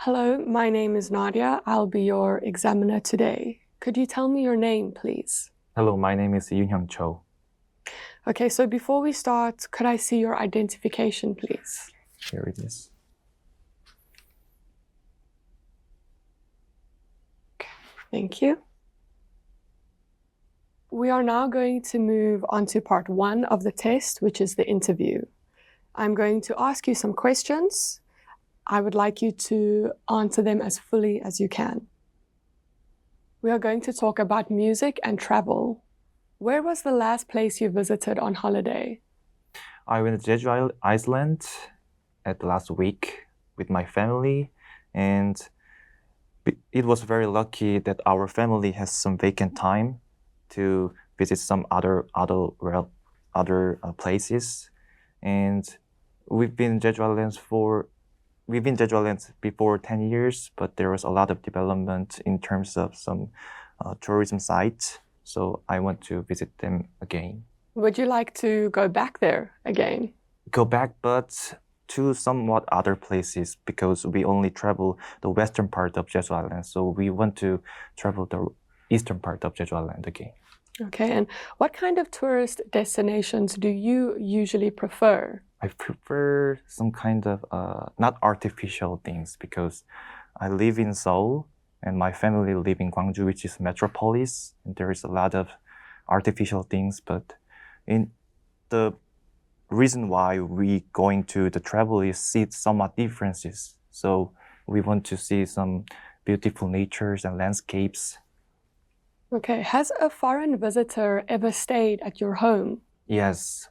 Hello, my name is Nadia. I'll be your examiner today. Could you tell me your name, please? Hello, my name is Yoonhyung Cho. Okay, so before we start, could I see your identification, please? Here it is. Thank you. We are now going to move on to part 1 of the test, which is the interview. I'm going to ask you some questions. I would like you to answer them as fully as you can. We are going to talk about music and travel. Where was the last place you visited on holiday? I went to Jeju, Iceland at last week with my family, and it was very lucky that our family has some vacant time to visit some other places. And we've been Jeju Islands before 10 years, but there was a lot of development in terms of some tourism sites. So I want to visit them again. Would you like to go back there again? Go back, but to somewhat other places because we only travel the western part of Jeju Island. So we want to travel the eastern part of Jeju Island again. Okay, and what kind of tourist destinations do you usually prefer? I prefer some kind of not artificial things because I live in Seoul and my family live in Gwangju, which is metropolis, and there is a lot of artificial things. But in the reason why we going to the travel is see somewhat differences. So we want to see some beautiful natures and landscapes. Okay, has a foreign visitor ever stayed at your home? Yes.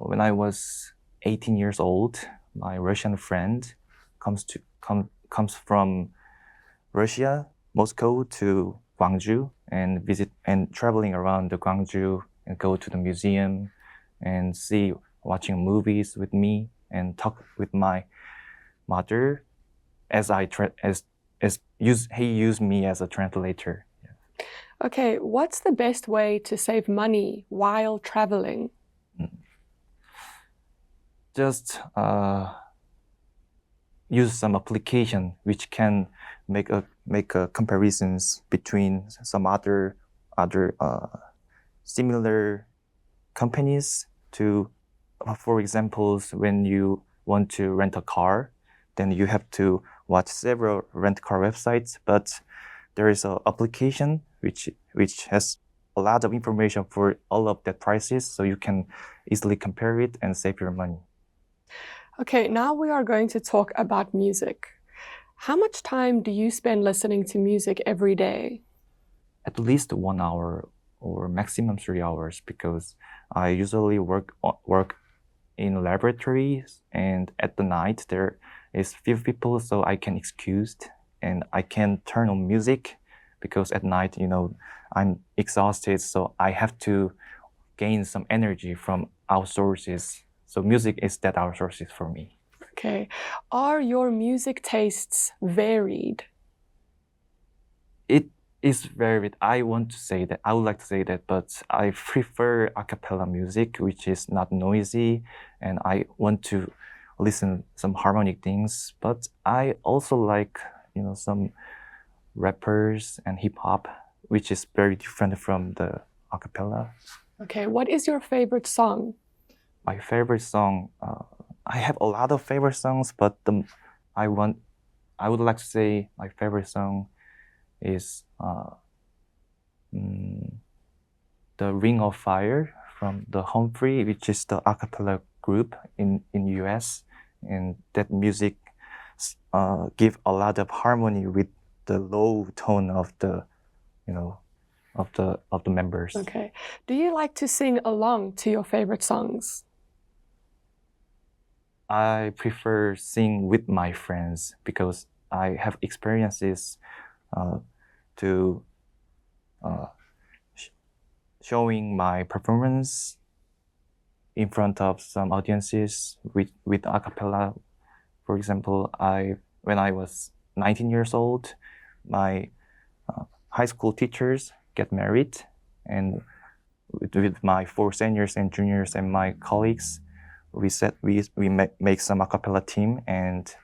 When I was 18 years old, my Russian friend comes from Russia, Moscow to Gwangju and traveling around the Gwangju and go to the museum and watching movies with me and talk with my mother he used me as a translator. Okay, what's the best way to save money while traveling? Just use some application which can make comparisons between some other similar companies to, for example, when you want to rent a car, then you have to watch several rent car websites, but there is an application which has a lot of information for all of the prices, so you can easily compare it and save your money. Okay, now we are going to talk about music. How much time do you spend listening to music every day? At least 1 hour or maximum 3 hours because I usually work in laboratories, and at the night there is few people, so I can excused and I can turn on music because at night, I'm exhausted, so I have to gain some energy from our sources. So music is that our sources for me. Okay. Are your music tastes varied? It is varied. I would like to say that, but I prefer a cappella music, which is not noisy, and I want to listen some harmonic things. But I also like, some rappers and hip hop, which is very different from the a cappella. Okay, what is your favorite song? My favorite song, I have a lot of favorite songs, but I would like to say my favorite song is The Ring of Fire from the Humphrey, which is the a cappella group in US, and that music give a lot of harmony with the low tone of the members. Okay. Do you like to sing along to your favorite songs? I prefer sing with my friends because I have experiences to showing my performance in front of some audiences with a cappella. For example, when I was 19 years old, my high school teachers get married, and with my 4 seniors and juniors and my colleagues, we make some a cappella team, and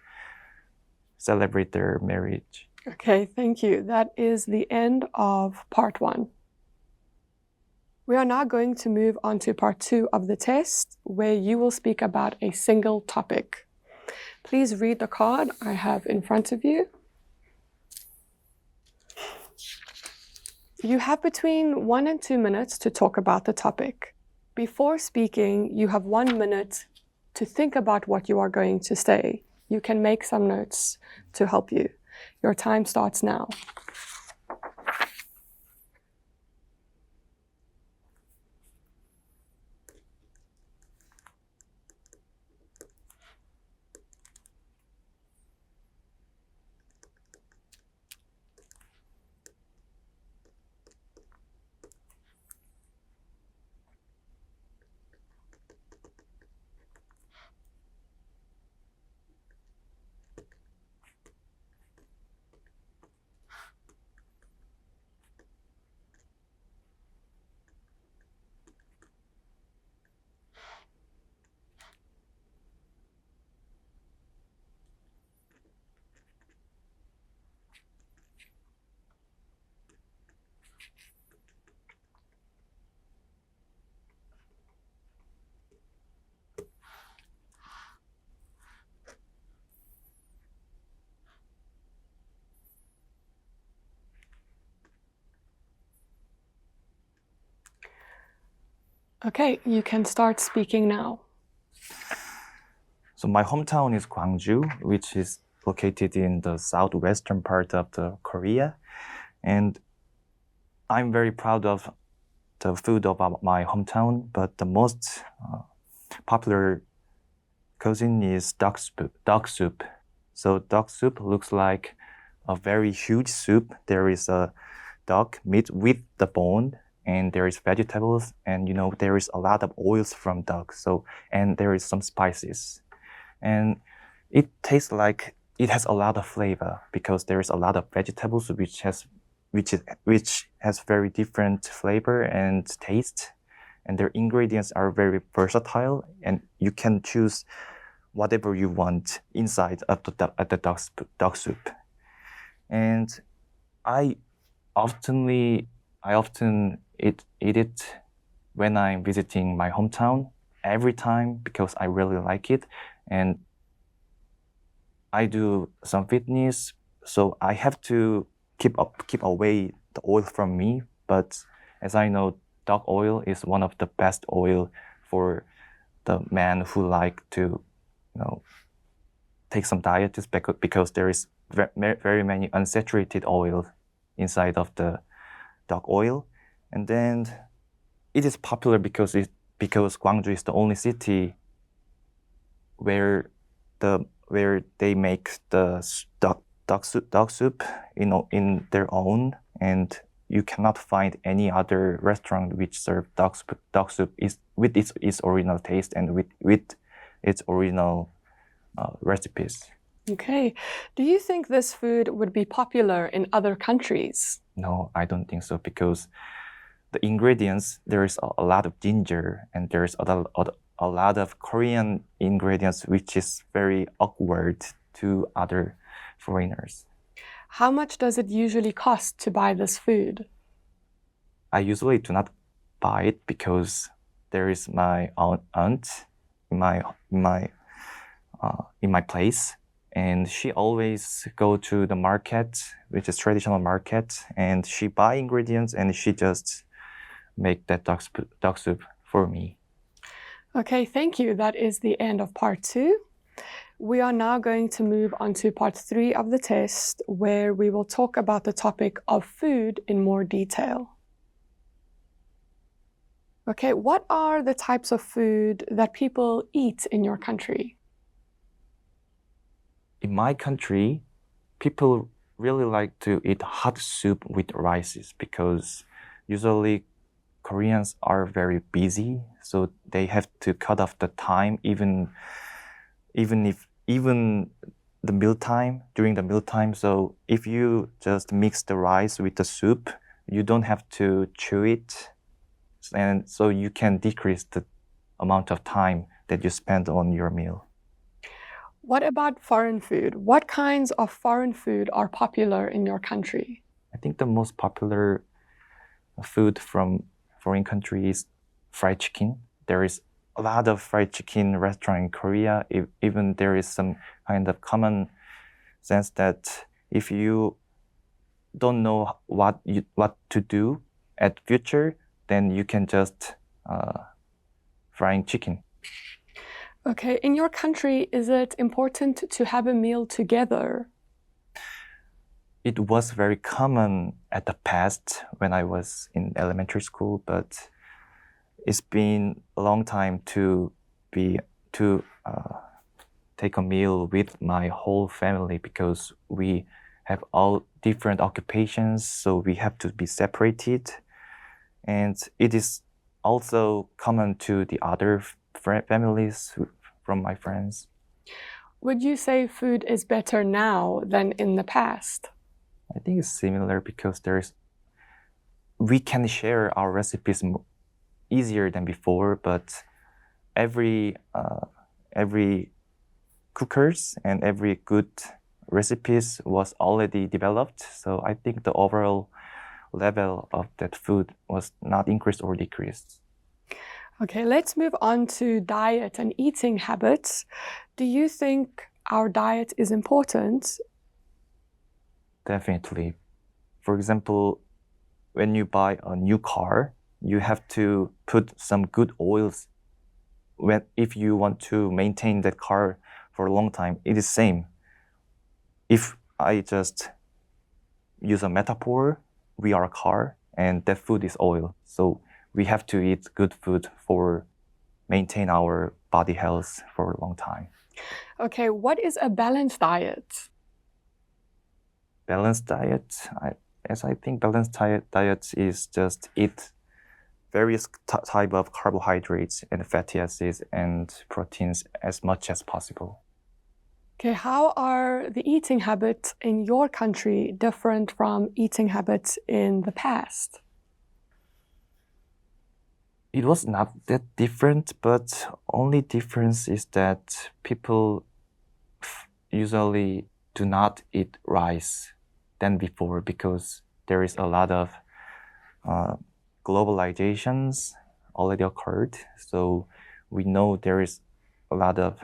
celebrate their marriage. Okay, thank you. That is the end of part 1. We are now going to move on to part 2 of the test, where you will speak about a single topic. Please read the card I have in front of you. You have between 1 and 2 minutes to talk about the topic. Before speaking, you have 1 minute to think about what you are going to say. You can make some notes to help you. Your time starts now. Okay, you can start speaking now. So my hometown is Gwangju, which is located in the southwestern part of the Korea. And I'm very proud of the food of my hometown, but the most popular cuisine is duck soup. So duck soup looks like a very huge soup. There is a duck meat with the bone, and there is vegetables, and there is a lot of oils from duck. And there is some spices, and it tastes like it has a lot of flavor because there is a lot of vegetables which has very different flavor and taste, and their ingredients are very versatile, and you can choose whatever you want inside of the duck soup. And I often eat it when I'm visiting my hometown every time because I really like it. And I do some fitness, so I have to keep away the oil from me. But as I know, duck oil is one of the best oil for the men who like to, take some diet, because there is very many unsaturated oil inside of the duck oil. And then it is popular because Gwangju is the only city where they make the duck soup, in their own, and you cannot find any other restaurant which serve duck soup with its original taste and with its original recipes. Okay. Do you think this food would be popular in other countries? No, I don't think so, because the ingredients, there is a lot of ginger, and there's a lot of Korean ingredients which is very awkward to other foreigners. How much does it usually cost to buy this food? I usually do not buy it because there is my aunt in my place, and she always go to the market, which is traditional market, and she buy ingredients and she just make that duck soup for me. Okay, thank you. That is the end of part 2. We are now going to move on to part 3 of the test, where we will talk about the topic of food in more detail. Okay, what are the types of food that people eat in your country? In my country, people really like to eat hot soup with rices because usually Koreans are very busy, so they have to cut off the time even the mealtime, during the mealtime. So if you just mix the rice with the soup, you don't have to chew it, and so you can decrease the amount of time that you spend on your meal. What about foreign food? What kinds of foreign food are popular in your country? I think the most popular food from foreign countries is fried chicken. There is a lot of fried chicken restaurant in Korea. Even there is some kind of common sense that if you don't know what to do at future, then you can just frying chicken. Okay, in your country, is it important to have a meal together? It was very common at the past when I was in elementary school, but it's been a long time to take a meal with my whole family because we have all different occupations, so we have to be separated. And it is also common to the other families from my friends. Would you say food is better now than in the past? I think it's similar because we can share our recipes easier than before, but every cookers and every good recipes was already developed. So I think the overall level of that food was not increased or decreased. Okay, let's move on to diet and eating habits. Do you think our diet is important? Definitely. For example, when you buy a new car, you have to put some good oils if you want to maintain that car for a long time. It is same. If I just use a metaphor, we are a car and that food is oil. So we have to eat good food for maintain our body health for a long time. Okay, what is a balanced diet? Balanced diet, I think balanced diet is just eat various type of carbohydrates and fatty acids and proteins as much as possible. Okay, how are the eating habits in your country different from eating habits in the past? It was not that different, but only difference is that people usually do not eat rice than before because there is a lot of globalizations already occurred. So we know there is a lot of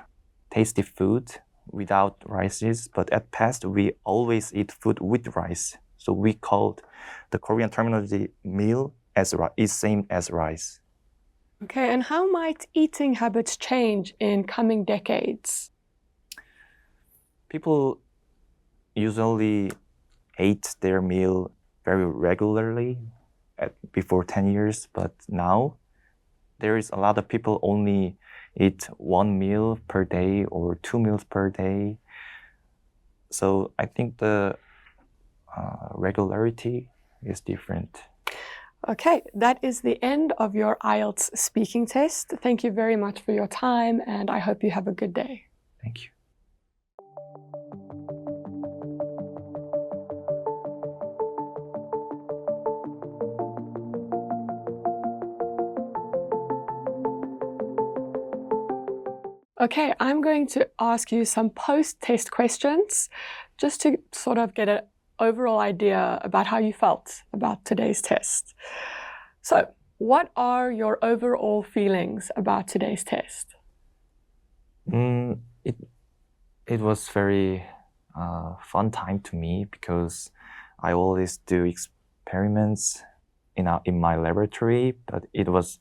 tasty food without rices, but at past we always eat food with rice. So we called the Korean terminology meal is same as rice. Okay, and how might eating habits change in coming decades? People usually ate their meal very regularly before 10 years, but now there is a lot of people only eat one meal per day or 2 meals per day. So I think the regularity is different. Okay, that is the end of your Ielts speaking test. Thank you very much for your time, and I hope you have a good day. Thank you. Okay, I'm going to ask you some post-test questions just to sort of get an overall idea about how you felt about today's test. So, what are your overall feelings about today's test? It was very fun time to me because I always do experiments in my laboratory, but it was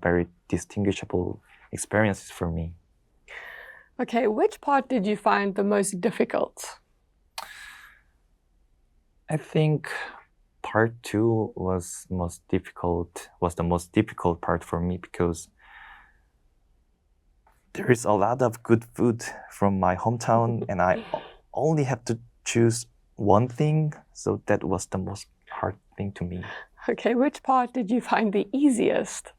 very distinguishable experiences for me. Okay, which part did you find the most difficult? I think part 2 was the most difficult part for me because there is a lot of good food from my hometown and I only have to choose one thing, so that was the most hard thing to me. Okay, which part did you find the easiest?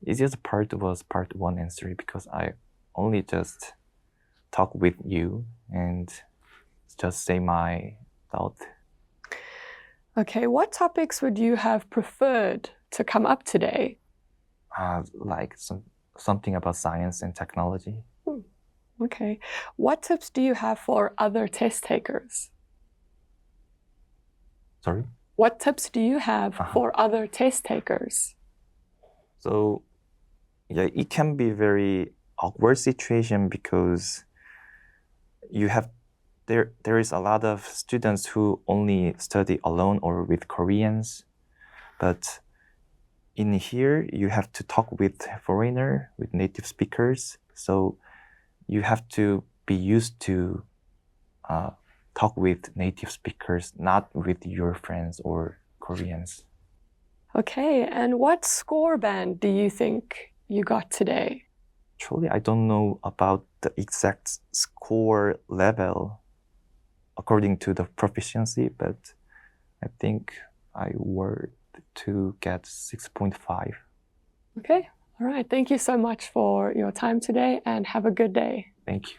Easiest part was part 1 and 3 because I only just talk with you and just say my thought. Okay, what topics would you have preferred to come up today? Like something about science and technology. Okay. What tips do you have for other test takers? Sorry? What tips do you have Uh-huh. for other test takers? So yeah, it can be very awkward situation because there is a lot of students who only study alone or with Koreans, but in here you have to talk with foreigner, with native speakers. So you have to be used to talk with native speakers, not with your friends or Koreans. Okay, and what score band do you think you got today? Actually, I don't know about the exact score level according to the proficiency, but I think I were to get 6.5. Okay, all right. Thank you so much for your time today and have a good day. Thank you.